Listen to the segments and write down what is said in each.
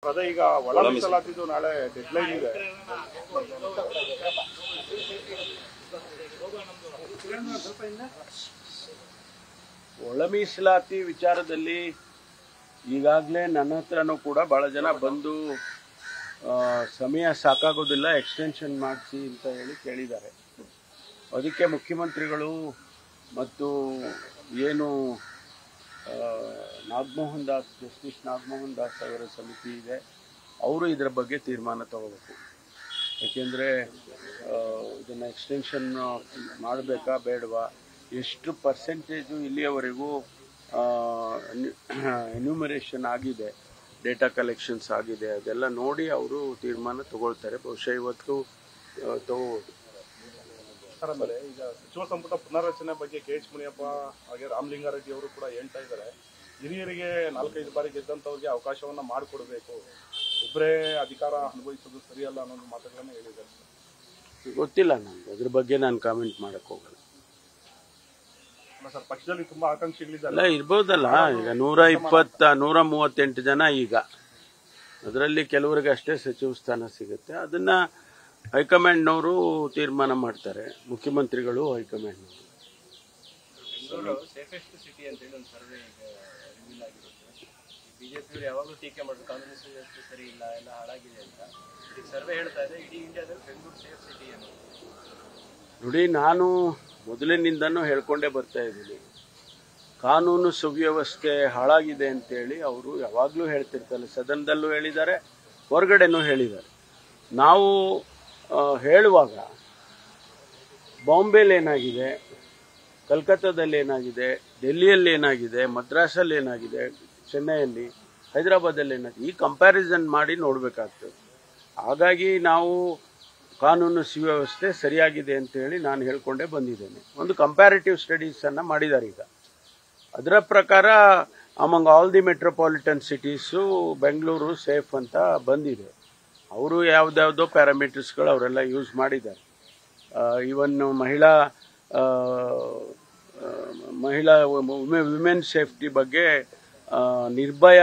ಅದೇ ಈಗ ಒಳ ಮೀಸಲಾತಿದು ನಾಳೆ ಡೆಡ್ಲೈನ್ ಇದೆ. ಒಳ ಮೀಸಲಾತಿ ವಿಚಾರದಲ್ಲಿ ಈಗಾಗಲೇ ನನ್ನ ಹತ್ರನೂ ಕೂಡ ಬಹಳ ಜನ ಬಂದು ಸಮಯ ಸಾಕಾಗೋದಿಲ್ಲ, ಎಕ್ಸ್ಟೆನ್ಷನ್ ಮಾಡಿಸಿ ಅಂತ ಹೇಳಿ ಕೇಳಿದ್ದಾರೆ. ಅದಕ್ಕೆ ಮುಖ್ಯಮಂತ್ರಿಗಳು ಮತ್ತು ಏನು ನಾಗಮೋಹನ್ ದಾಸ್, ಜಸ್ಟಿಸ್ ನಾಗಮೋಹನ್ ದಾಸ್ ಅವರ ಸಮಿತಿ ಇದೆ, ಅವರು ಇದರ ಬಗ್ಗೆ ತೀರ್ಮಾನ ತಗೋಬೇಕು. ಯಾಕೆಂದರೆ ಇದನ್ನು ಎಕ್ಸ್ಟೆನ್ಷನ್ ಮಾಡಬೇಕಾ ಬೇಡವಾ, ಎಷ್ಟು ಪರ್ಸೆಂಟೇಜು ಇಲ್ಲಿಯವರೆಗೂ ಎನ್ಯೂಮರೇಷನ್ ಆಗಿದೆ, ಡೇಟಾ ಕಲೆಕ್ಷನ್ಸ್ ಆಗಿದೆ, ಅದೆಲ್ಲ ನೋಡಿ ಅವರು ತೀರ್ಮಾನ ತಗೊಳ್ತಾರೆ. ಬಹುಶಃ ಇವತ್ತು ತಗೋಬೋದು. ಸರ್, ಆಮೇಲೆ ಈಗ ಸಚಿವ ಸಂಪುಟ ಪುನರ್ರಚನೆ ಬಗ್ಗೆ ಕೆ ಎಚ್ ಮುನಿಯಪ್ಪ ಹಾಗೆ ರಾಮಲಿಂಗಾರೆಡ್ಡಿ ಅವರು ಕೂಡ ಹೇಳ್ತಾ ಇದ್ದಾರೆ, ಹಿರಿಯರಿಗೆ 4-5 ಬಾರಿ ಗೆದ್ದಂಥವ್ರಿಗೆ ಅವಕಾಶವನ್ನು ಮಾಡಿಕೊಡ್ಬೇಕು, ಒಬ್ಬರೇ ಅಧಿಕಾರ ಅನುಭವಿಸೋದು ಸರಿಯಲ್ಲ ಅನ್ನೋ ಮಾತುಗಳನ್ನು ಹೇಳಿದ್ದಾರೆ. ಗೊತ್ತಿಲ್ಲ ನನಗೆ, ಅದ್ರ ಬಗ್ಗೆ ನಾನು ಕಾಮೆಂಟ್ ಮಾಡಕ್ಕೆ ಹೋಗಲ್ಲ. ಸರ್, ಪಕ್ಷದಲ್ಲಿ ತುಂಬಾ ಆಕಾಂಕ್ಷಿಗಳಿದ್ದಾರೆ. ಅಲ್ಲ, ಇರ್ಬೋದಲ್ಲ. ಈಗ 138 ಜನ, ಈಗ ಅದರಲ್ಲಿ ಕೆಲವರಿಗೆ ಅಷ್ಟೇ ಸಚಿವ ಸ್ಥಾನ ಸಿಗುತ್ತೆ. ಅದನ್ನ ಹೈಕಮಾಂಡ್ನವರು ತೀರ್ಮಾನ ಮಾಡ್ತಾರೆ, ಮುಖ್ಯಮಂತ್ರಿಗಳು ಹೈಕಮಾಂಡ್ನವರು. ಸೇಫೆಸ್ಟ್ ಸಿಟಿ ಅಂತ ಹೇಳಿ ಒಂದು ಸರ್ವೆ ರಿವೀಲ್ ಆಗಿರುತ್ತೆ. ಬಿಜೆಪಿಯವರು ಯಾವಾಗಲೂ ಟೀಕೆ ಮಾಡೋದು ಕಾನೂನು ಸುವ್ಯವಸ್ಥೆ ಸರಿ ಇಲ್ಲ, ಎಲ್ಲ ಹಾಳಾಗಿದೆ ಅಂತ. ಈಗ ಸರ್ವೆ ಹೇಳ್ತಾ ಇದೆ ಇಡೀ ಇಂಡಿಯಾದಲ್ಲಿ ಬೆಂಗಳೂರು ಸೇಫ್ ಸಿಟಿ ಅನ್ನೋದು. ನೋಡಿ, ನಾನು ಮೊದಲಿನಿಂದನೂ ಹೇಳ್ಕೊಂಡೇ ಬರ್ತಾ ಇದ್ದೀನಿ, ಕಾನೂನು ಸುವ್ಯವಸ್ಥೆ ಹಾಳಾಗಿದೆ ಅಂತೇಳಿ ಅವರು ಯಾವಾಗಲೂ ಹೇಳ್ತಿರ್ತಾರೆ. ಸದನದಲ್ಲೂ ಹೇಳಿದ್ದಾರೆ, ಹೊರಗಡೆನೂ ಹೇಳಿದ್ದಾರೆ. ನಾವು ಹೇಳುವಾಗ ಬಾಂಬೆಲಿ ಏನಾಗಿದೆ, ಕಲ್ಕತ್ತಾದಲ್ಲಿ ಏನಾಗಿದೆ, ಡೆಲ್ಲಿಯಲ್ಲಿ ಏನಾಗಿದೆ, ಮದ್ರಾಸಲ್ಲಿ ಏನಾಗಿದೆ, ಚೆನ್ನೈಯಲ್ಲಿ, ಹೈದರಾಬಾದಲ್ಲಿ ಏನಾಗಿದೆ, ಈ ಕಂಪ್ಯಾರಿಸನ್ ಮಾಡಿ ನೋಡಬೇಕಾಗ್ತದೆ. ಹಾಗಾಗಿ ನಾವು ಕಾನೂನು ಸುವ್ಯವಸ್ಥೆ ಸರಿಯಾಗಿದೆ ಅಂತೇಳಿ ನಾನು ಹೇಳ್ಕೊಂಡೇ ಬಂದಿದ್ದೇನೆ. ಒಂದು ಕಂಪ್ಯಾರಿಟಿವ್ ಸ್ಟಡೀಸನ್ನು ಮಾಡಿದ್ದಾರೆ. ಈಗ ಅದರ ಪ್ರಕಾರ among all the metropolitan cities Bengaluru safe ಅಂತ ಬಂದಿದೆ. ಅವರು ಯಾವುದ್ಯಾವುದೋ ಪ್ಯಾರಾಮೀಟರ್ಸ್ಗಳು ಅವರೆಲ್ಲ ಯೂಸ್ ಮಾಡಿದ್ದಾರೆ. ಈವನ್ ವಿಮೆನ್ ಸೇಫ್ಟಿ ಬಗ್ಗೆ ನಿರ್ಭಯ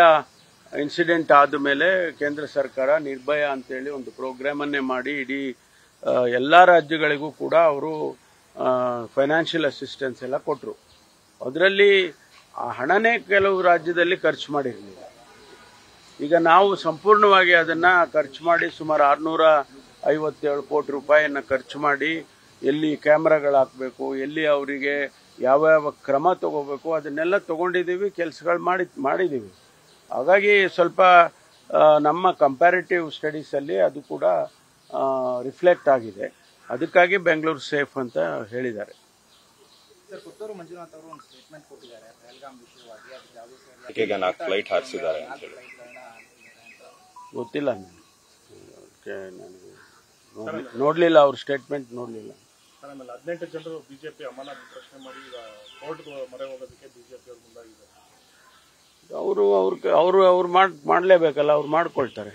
ಇನ್ಸಿಡೆಂಟ್ ಆದಮೇಲೆ ಕೇಂದ್ರ ಸರ್ಕಾರ ನಿರ್ಭಯ ಅಂತೇಳಿ ಒಂದು ಪ್ರೋಗ್ರಾಮನ್ನೇ ಮಾಡಿ ಇಡೀ ಎಲ್ಲ ರಾಜ್ಯಗಳಿಗೂ ಕೂಡ ಅವರು ಫೈನಾನ್ಷಿಯಲ್ ಅಸಿಸ್ಟೆನ್ಸ್ ಎಲ್ಲ ಕೊಟ್ಟರು. ಅದರಲ್ಲಿ ಆ ಹಣನೇ ಕೆಲವು ರಾಜ್ಯದಲ್ಲಿ ಖರ್ಚು ಮಾಡಿರಲಿಲ್ಲ. ಈಗ ನಾವು ಸಂಪೂರ್ಣವಾಗಿ ಅದನ್ನು ಖರ್ಚು ಮಾಡಿ ಸುಮಾರು 657 ಕೋಟಿ ರೂಪಾಯಿಯನ್ನು ಖರ್ಚು ಮಾಡಿ ಎಲ್ಲಿ ಕ್ಯಾಮ್ರಾಗಳು ಹಾಕಬೇಕು, ಎಲ್ಲಿ ಅವರಿಗೆ ಯಾವ್ಯಾವ ಕ್ರಮ ತಗೋಬೇಕು ಅದನ್ನೆಲ್ಲ ತಗೊಂಡಿದ್ದೀವಿ, ಕೆಲಸಗಳು ಮಾಡಿದ್ದೀವಿ. ಹಾಗಾಗಿ ಸ್ವಲ್ಪ ನಮ್ಮ ಕಂಪ್ಯಾರಿಟಿವ್ ಸ್ಟಡೀಸಲ್ಲಿ ಅದು ಕೂಡ ರಿಫ್ಲೆಕ್ಟ್ ಆಗಿದೆ. ಅದಕ್ಕಾಗಿ ಬೆಂಗಳೂರು ಸೇಫ್ ಅಂತ ಹೇಳಿದ್ದಾರೆ. ಪುತ್ತೂರು ಮಂಜುನಾಥ್ ಅವರು ಒಂದು ಸ್ಟೇಟ್ಮೆಂಟ್ ಕೊಟ್ಟಿದ್ದಾರೆ ಬೆಳಗಾಂ ವಿಷಯವಾಗಿ. ಫ್ಲೈಟ್ ಹಾರಿಸಿದ್ದಾರೆ ಅಂತ ಹೇಳಿ ಗೊತ್ತಿಲ್ಲ ನನಗೆ, ನೋಡಲಿಲ್ಲ, ಅವ್ರ ಸ್ಟೇಟ್ಮೆಂಟ್ ನೋಡಲಿಲ್ಲ. ಆಮೇಲೆ 18 ಜನರು ಬಿಜೆಪಿ ಅಮಾನತು ಪ್ರಶ್ನೆ ಮಾಡಿ ಈಗ ಕೋರ್ಟ್ಗೆ ಮೊರೆ ಹೋಗೋದಕ್ಕೆ ಬಿಜೆಪಿ ಅವರು ಮುಂದಾಗಿದ್ದಾರೆ. ಅವರು ಮಾಡಲೇಬೇಕಲ್ಲ, ಅವ್ರು ಮಾಡ್ಕೊಳ್ತಾರೆ.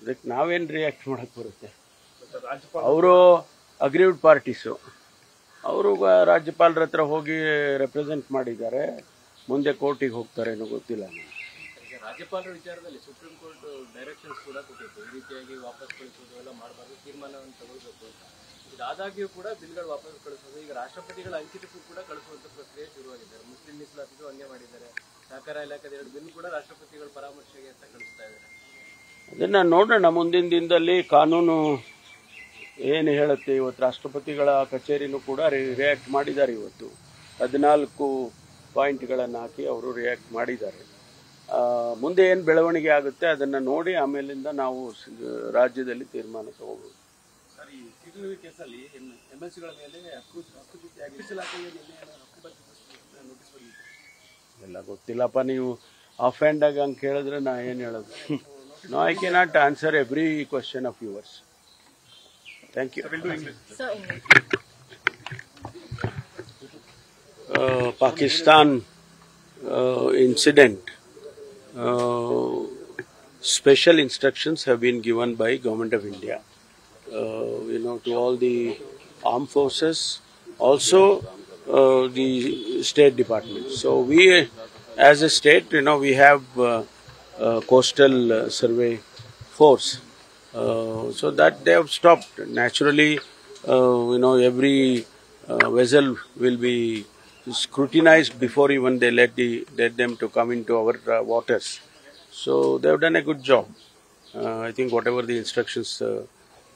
ಅದಕ್ಕೆ ನಾವೇನು ರಿಯಾಕ್ಟ್ ಮಾಡಕ್ಕೆ ಬರುತ್ತೆ? ಅವರು ಅಗ್ರೀವ್ಡ್ ಪಾರ್ಟೀಸು, ಅವರು ರಾಜ್ಯಪಾಲರ ಹತ್ರ ಹೋಗಿ ರೆಪ್ರೆಸೆಂಟ್ ಮಾಡಿದ್ದಾರೆ. ಮುಂದೆ ಕೋರ್ಟಿಗೆ ಹೋಗ್ತಾರೇನೋ ಗೊತ್ತಿಲ್ಲ ನನಗೆ. ರಾಜ್ಯಪಾಲರ ವಿಚಾರದಲ್ಲಿ ಸುಪ್ರೀಂ ಕೋರ್ಟ್ ಡೈರೆಕ್ಷನ್ಸ್ ಕೂಡ ಕೊಟ್ಟಿತ್ತು, ಈ ರೀತಿಯಾಗಿ ವಾಪಸ್ ಕಳಿಸೋದು ಎಲ್ಲ ಮಾಡಬಾರ್ದು, ತೀರ್ಮಾನವನ್ನು ತಗೊಳ್ಬೇಕು ಅಂತ. ಇದಾದಾಗ್ಯೂ ಕೂಡ ಬಿಲ್ಗಳು ವಾಪಸ್ ಕಳಿಸೋದು, ಈಗ ರಾಷ್ಟ್ರಪತಿಗಳ ಅಂಕಿತಕ್ಕೂ ಕೂಡ ಕಳಿಸುವಂತ ಪ್ರಕ್ರಿಯೆ ಶುರುವಾಗಿದ್ದಾರೆ. ಮುಸ್ಲಿಂ ಮೀಸಲಾತಿಗೂ ಹಂಗೆ ಮಾಡಿದ್ದಾರೆ. ಸಹಕಾರ ಇಲಾಖೆದ 2 ಬಿಲ್ ಕೂಡ ರಾಷ್ಟ್ರಪತಿಗಳ ಪರಾಮರ್ಶೆಗೆ ಅಂತ ಕಳಿಸ್ತಾ ಇದ್ದಾರೆ. ಅದನ್ನ ನೋಡೋಣ ಮುಂದಿನ ದಿನದಲ್ಲಿ ಕಾನೂನು ಏನು ಹೇಳುತ್ತೆ. ಇವತ್ತು ರಾಷ್ಟ್ರಪತಿಗಳ ಕಚೇರಿನೂ ಕೂಡ ರಿಯಾಕ್ಟ್ ಮಾಡಿದ್ದಾರೆ. ಇವತ್ತು 14 ಪಾಯಿಂಟ್ಗಳನ್ನು ಹಾಕಿ ಅವರು ರಿಯಾಕ್ಟ್ ಮಾಡಿದ್ದಾರೆ. ಮುಂದೆ ಏನು ಬೆಳವಣಿಗೆ ಆಗುತ್ತೆ ಅದನ್ನು ನೋಡಿ ಆಮೇಲಿಂದ ನಾವು ರಾಜ್ಯದಲ್ಲಿ ತೀರ್ಮಾನ ತಗೋಬಹುದು. ಸರ್, ಈ ಟಿಟಿವಿ ಕೇಸಲ್ಲಿ ಎಂಎಲ್ಸಿಗಳ ಮೇಲೆ ಹಕ್ಕುಚ್ಯುತಿಯಾಗಿ ಎಲ್ಲ ಗೊತ್ತಿಲ್ಲಪ್ಪ. ನೀವು ಆಫ್ ಹ್ಯಾಂಡ್ ಆಗಿ ಹಂಗೆ ಕೇಳಿದ್ರೆ ನಾ ಏನು ಹೇಳೋದು? No, I cannot answer every question of yours. Thank you. Pakistan incident, special instructions have been given by Government of India, to all the armed forces, also the State Department. So we, as a state, we have coastal survey force. So that they have stopped. Naturally, every vessel will be scrutinized before even they let them to come into our waters. So they have done a good job. I think whatever the instructions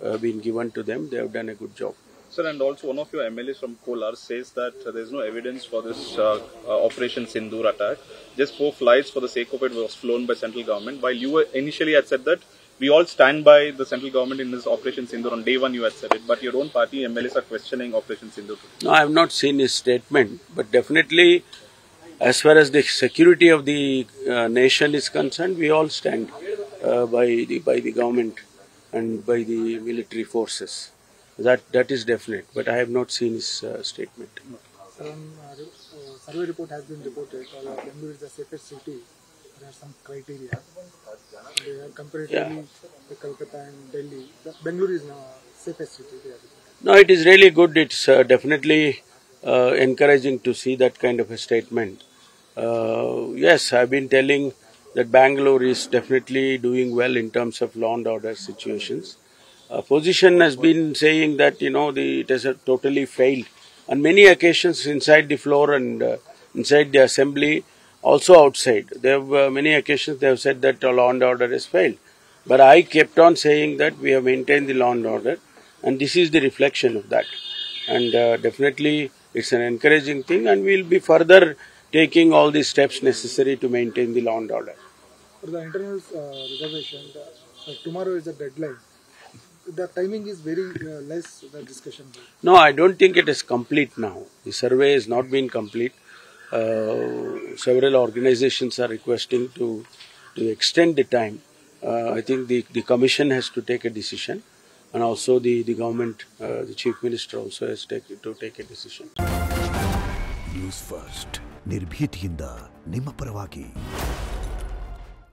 have been given to them, they have done a good job. Sir, and also one of your MLAs from Kolar says that there is no evidence for this Operation Sindoor attack. Just 4 flights for the sake of it was flown by central government. While you initially had said that we all stand by the central government in this Operation Sindoor. On day one you had said it, but your own party MLAs are questioning Operation Sindoor. No, I have not seen his statement, but definitely as far as the security of the nation is concerned, we all stand by the government and by the military forces. That is definite, but I have not seen his statement. Some survey report has been reported. Bengaluru is the safest city. There are some criteria. They are comparatively to Kolkata and Delhi. Bengaluru is the safest city. No, it is really good. It's definitely encouraging to see that kind of a statement. Yes, I've been telling that Bangalore is definitely doing well in terms of law and order situations. Opposition has been saying that it has totally failed on many occasions inside the floor and inside the assembly, also outside. There have many occasions they have said that law and order has failed, but I kept on saying that we have maintained the law and order, and this is the reflection of that. And definitely it's an encouraging thing, and we will be further taking all the steps necessary to maintain the law and order. For the internal reservation, tomorrow is the deadline. The timing is very less, the discussion. No, I don't think it is complete now. The survey has not been complete. Several organizations are requesting to extend the time. I think the commission has to take a decision, and also the government, the chief minister also has to take a decision. News First, ನಿರ್ಭೀತಿಯಿಂದ ನಿಮ್ಮ ಪರವಾಗಿ.